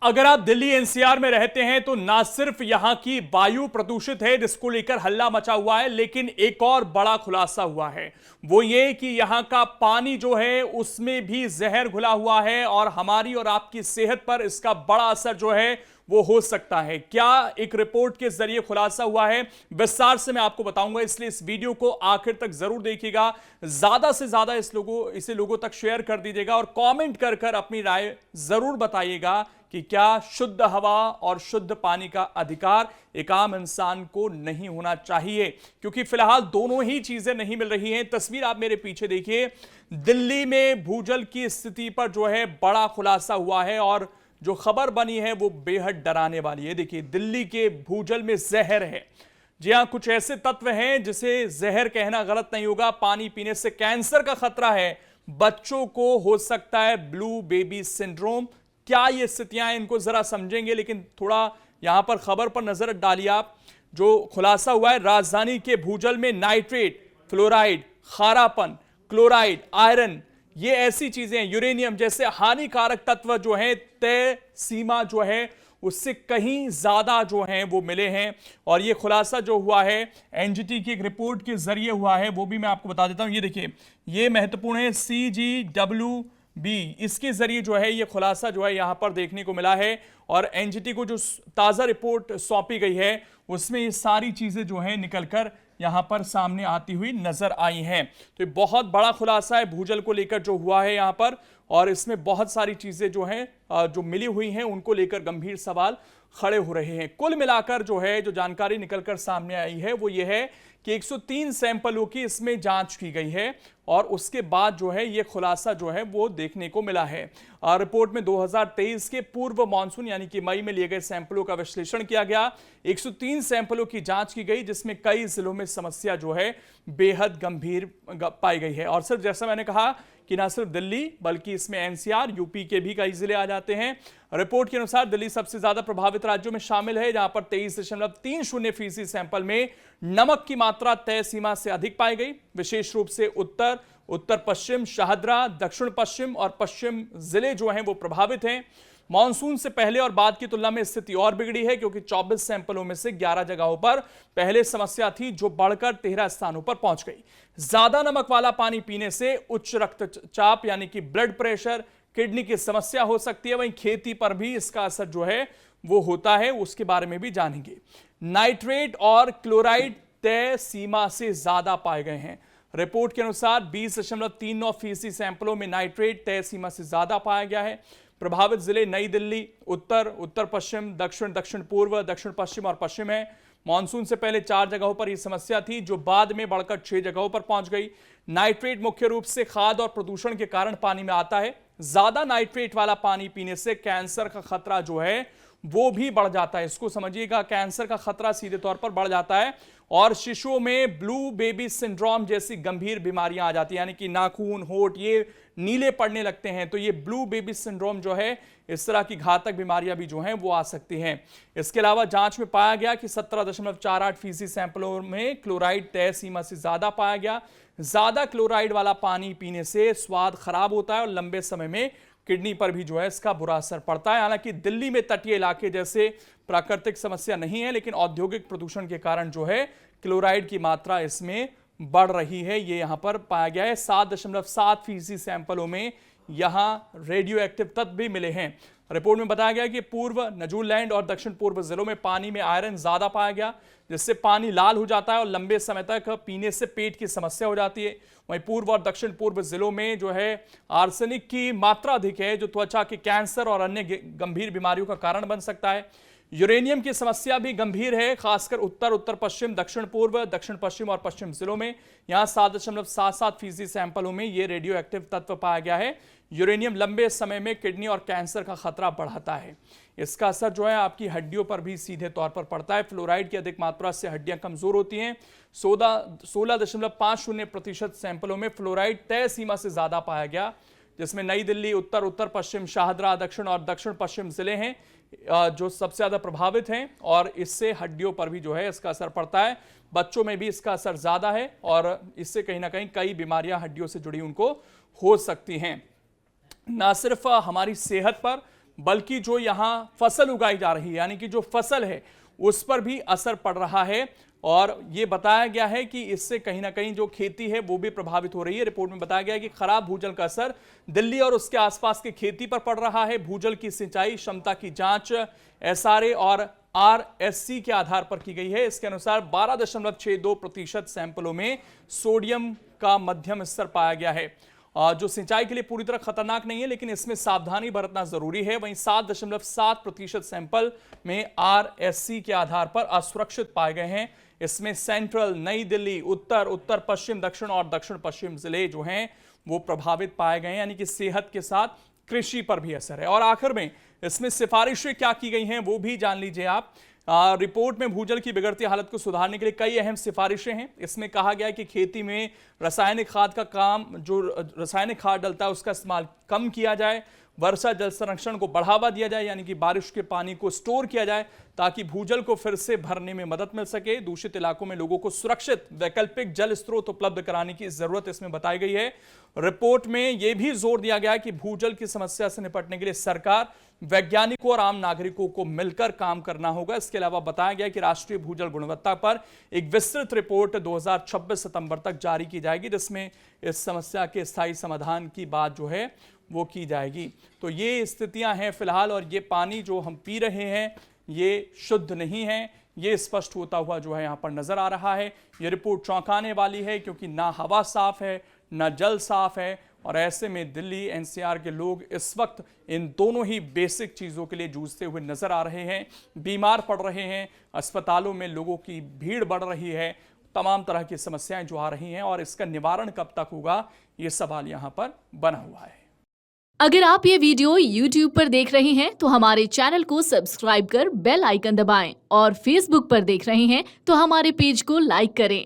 अगर आप दिल्ली एनसीआर में रहते हैं तो ना सिर्फ यहां की वायु प्रदूषित है जिसको लेकर हल्ला मचा हुआ है, लेकिन एक और बड़ा खुलासा हुआ है। वो ये कि यहां का पानी जो है उसमें भी जहर घुला हुआ है और हमारी और आपकी सेहत पर इसका बड़ा असर जो है वो हो सकता है। क्या एक रिपोर्ट के जरिए खुलासा हुआ है, विस्तार से मैं आपको बताऊंगा, इसलिए इस वीडियो को आखिर तक जरूर देखिएगा। ज्यादा से ज्यादा इसे लोगों तक शेयर कर दीजिएगा और कमेंट कर कर अपनी राय जरूर बताइएगा कि क्या शुद्ध हवा और शुद्ध पानी का अधिकार एक आम इंसान को नहीं होना चाहिए, क्योंकि फिलहाल दोनों ही चीजें नहीं मिल रही हैं। तस्वीर आप मेरे पीछे देखिए, दिल्ली में भूजल की स्थिति पर जो है बड़ा खुलासा हुआ है और जो खबर बनी है वो बेहद डराने वाली है। देखिए, दिल्ली के भूजल में जहर है। जी हां, कुछ ऐसे तत्व हैं जिसे जहर कहना गलत नहीं होगा। पानी पीने से कैंसर का खतरा है, बच्चों को हो सकता है ब्लू बेबी सिंड्रोम। क्या ये स्थितियां हैं, इनको जरा समझेंगे, लेकिन थोड़ा यहां पर खबर पर नजर डालिए आप। जो खुलासा हुआ है, राजधानी के भूजल में नाइट्रेट, फ्लोराइड, खारापन, क्लोराइड, आयरन, ये ऐसी चीजें हैं, यूरेनियम जैसे हानिकारक तत्व जो हैं तय सीमा जो है उससे कहीं ज्यादा जो हैं वो मिले हैं। और ये खुलासा जो हुआ है एनजीटी की एक रिपोर्ट के जरिए हुआ है, वो भी मैं आपको बता देता हूं। ये देखिए, ये महत्वपूर्ण है, CGWB, इसके जरिए जो है ये खुलासा जो है यहां पर देखने को मिला है। और एनजीटी को जो ताजा रिपोर्ट सौंपी गई है उसमें ये सारी चीजें जो है निकलकर यहां पर सामने आती हुई नजर आई हैं। तो ये बहुत बड़ा खुलासा है भूजल को लेकर जो हुआ है यहां पर, और इसमें बहुत सारी चीजें जो हैं जो मिली हुई हैं उनको लेकर गंभीर सवाल खड़े हो रहे हैं। कुल मिलाकर जो है जो जानकारी निकलकर सामने आई है वो ये है कि 103 सैंपलों की इसमें जांच की गई है और उसके बाद जो है ये खुलासा जो है वो देखने को मिला है। रिपोर्ट में 2023 के पूर्व मानसून यानी कि मई में लिए गए सैंपलों का विश्लेषण किया गया। 103 सैंपलों की जांच की गई जिसमें कई जिलों में समस्या जो है बेहद गंभीर पाई गई है। और सिर्फ जैसा मैंने कहा कि ना सिर्फ दिल्ली बल्कि इसमें एनसीआर, यूपी के भी कई जिले आ जाते हैं। रिपोर्ट के अनुसार दिल्ली सबसे ज्यादा प्रभावित राज्यों में शामिल है, जहां पर 23.30% सैंपल में नमक की मात्रा तय सीमा से अधिक पाई गई। विशेष रूप से उत्तर, उत्तर पश्चिम, शाहदरा, दक्षिण पश्चिम और पश्चिम जिले जो हैं वो प्रभावित हैं। मानसून से पहले और बाद की तुलना में स्थिति और बिगड़ी है, क्योंकि 24 सैंपलों में से 11 जगहों पर पहले समस्या थी जो बढ़कर 13 स्थानों पर पहुंच गई। ज्यादा नमक वाला पानी पीने से उच्च रक्तचाप यानी कि ब्लड प्रेशर, किडनी की समस्या हो सकती है। वहीं खेती पर भी इसका असर जो है वो होता है, उसके बारे में भी जानेंगे। नाइट्रेट और क्लोराइड तय सीमा से ज्यादा पाए गए हैं। रिपोर्ट के अनुसार 20.39% सैंपलों में नाइट्रेट तय सीमा से ज्यादा पाया गया है। प्रभावित जिले नई दिल्ली, उत्तर, उत्तर पश्चिम, दक्षिण, दक्षिण पूर्व, दक्षिण पश्चिम और पश्चिम है। मानसून से पहले 4 जगहों पर यह समस्या थी जो बाद में बढ़कर 6 जगहों पर पहुंच गई। नाइट्रेट मुख्य रूप से खाद और प्रदूषण के कारण पानी में आता है। ज्यादा नाइट्रेट वाला पानी पीने से कैंसर का खतरा जो है वो भी बढ़ जाता है। इसको समझिएगा, कैंसर का खतरा सीधे तौर पर बढ़ जाता है और शिशुओं में ब्लू बेबी सिंड्रोम जैसी गंभीर बीमारियां आ जाती हैं, यानी कि नाखून, होंठ ये नीले पड़ने लगते हैं। तो ये ब्लू बेबी सिंड्रोम जो है, इस तरह की घातक बीमारियां भी जो हैं वो आ सकती हैं। इसके अलावा जांच में पाया गया कि 17.48% सैंपलों में क्लोराइड तय सीमा से ज्यादा पाया गया। ज्यादा क्लोराइड वाला पानी पीने से स्वाद खराब होता है और लंबे समय में किडनी पर भी जो है इसका बुरा असर पड़ता है। हालांकि दिल्ली में तटीय इलाके जैसे प्राकृतिक समस्या नहीं है, लेकिन औद्योगिक प्रदूषण के कारण जो है क्लोराइड की मात्रा इसमें बढ़ रही है, ये यहां पर पाया गया है। 7.7% सैंपलों में यहां रेडियो एक्टिव तत्व भी मिले हैं। रिपोर्ट में बताया गया कि पूर्व, नजूलैंड और दक्षिण पूर्व जिलों में पानी में आयरन ज्यादा पाया गया, जिससे पानी लाल हो जाता है और लंबे समय तक पीने से पेट की समस्या हो जाती है। वहीं पूर्व और दक्षिण पूर्व जिलों में जो है आर्सेनिक की मात्रा अधिक है, जो त्वचा के कैंसर और अन्य गंभीर बीमारियों का कारण बन सकता है। यूरेनियम की समस्या भी गंभीर है, खासकर उत्तर, उत्तर पश्चिम, दक्षिण पूर्व, दक्षिण पश्चिम और पश्चिम जिलों में। यहां 7.77% सैंपलों में यह रेडियो एक्टिव तत्व पाया गया है। यूरेनियम लंबे समय में किडनी और कैंसर का खतरा बढ़ाता है। इसका असर जो है आपकी हड्डियों पर भी सीधे तौर पर पड़ता है। फ्लोराइड की अधिक मात्रा से हड्डियां कमजोर होती हैं। 16.50% सैंपलों में फ्लोराइड तय सीमा से ज्यादा पाया गया, जिसमें नई दिल्ली, उत्तर, उत्तर पश्चिम, शाहदरा, दक्षिण और दक्षिण पश्चिम जिले हैं जो सबसे ज्यादा प्रभावित हैं। और इससे हड्डियों पर भी जो है इसका असर पड़ता है। बच्चों में भी इसका असर ज्यादा है और इससे कहीं ना कहीं कई बीमारियां हड्डियों से जुड़ी उनको हो सकती हैं। ना सिर्फ हमारी सेहत पर बल्कि जो यहाँ फसल उगाई जा रही है, यानी कि जो फसल है उस पर भी असर पड़ रहा है। और ये बताया गया है कि इससे कहीं ना कहीं जो खेती है वो भी प्रभावित हो रही है। रिपोर्ट में बताया गया है कि खराब भूजल का असर दिल्ली और उसके आसपास की खेती पर पड़ रहा है। भूजल की सिंचाई क्षमता की जांच एसआरए और आरएससी के आधार पर की गई है। इसके अनुसार 12.62% सैंपलों में सोडियम का मध्यम स्तर पाया गया है, जो सिंचाई के लिए पूरी तरह खतरनाक नहीं है, लेकिन इसमें सावधानी बरतना जरूरी है। वहीं 7.7% सैंपल में आरएससी के आधार पर असुरक्षित पाए गए हैं। इसमें सेंट्रल, नई दिल्ली, उत्तर, उत्तर पश्चिम, दक्षिण और दक्षिण पश्चिम जिले जो हैं वो प्रभावित पाए गए हैं, यानी कि सेहत के साथ कृषि पर भी असर है। और आखिर में इसमें सिफारिशें क्या की गई हैं वो भी जान लीजिए आप। रिपोर्ट में भूजल की बिगड़ती हालत को सुधारने के लिए कई अहम सिफारिशें हैं। इसमें कहा गया है कि खेती में रासायनिक खाद का काम, जो रासायनिक खाद डलता है उसका इस्तेमाल कम किया जाए। वर्षा जल संरक्षण को बढ़ावा दिया जाए, यानी कि बारिश के पानी को स्टोर किया जाए ताकि भूजल को फिर से भरने में मदद मिल सके। दूषित इलाकों में लोगों को सुरक्षित वैकल्पिक जल स्रोत उपलब्ध कराने की जरूरत इसमें बताई गई है। रिपोर्ट में यह भी जोर दिया गया है कि भूजल की समस्या से निपटने के लिए सरकार, वैज्ञानिकों और आम नागरिकों को मिलकर काम करना होगा। इसके अलावा बताया गया कि राष्ट्रीय भूजल गुणवत्ता पर एक विस्तृत रिपोर्ट 2026 सितंबर तक जारी की जाएगी, जिसमें इस समस्या के स्थायी समाधान की बात जो है वो की जाएगी। तो ये स्थितियां हैं फिलहाल, और ये पानी जो हम पी रहे हैं ये शुद्ध नहीं है, ये स्पष्ट होता हुआ जो है यहाँ पर नजर आ रहा है। ये रिपोर्ट चौंकाने वाली है, क्योंकि ना हवा साफ है ना जल साफ है, और ऐसे में दिल्ली एनसीआर के लोग इस वक्त इन दोनों ही बेसिक चीज़ों के लिए जूझते हुए नजर आ रहे हैं, बीमार पड़ रहे हैं, अस्पतालों में लोगों की भीड़ बढ़ रही है, तमाम तरह की समस्याएं जो आ रही हैं, और इसका निवारण कब तक होगा ये सवाल यहाँ पर बना हुआ है। अगर आप ये वीडियो YouTube पर देख रहे हैं तो हमारे चैनल को सब्सक्राइब कर बेल आइकन दबाएं, और Facebook पर देख रहे हैं तो हमारे पेज को लाइक करें।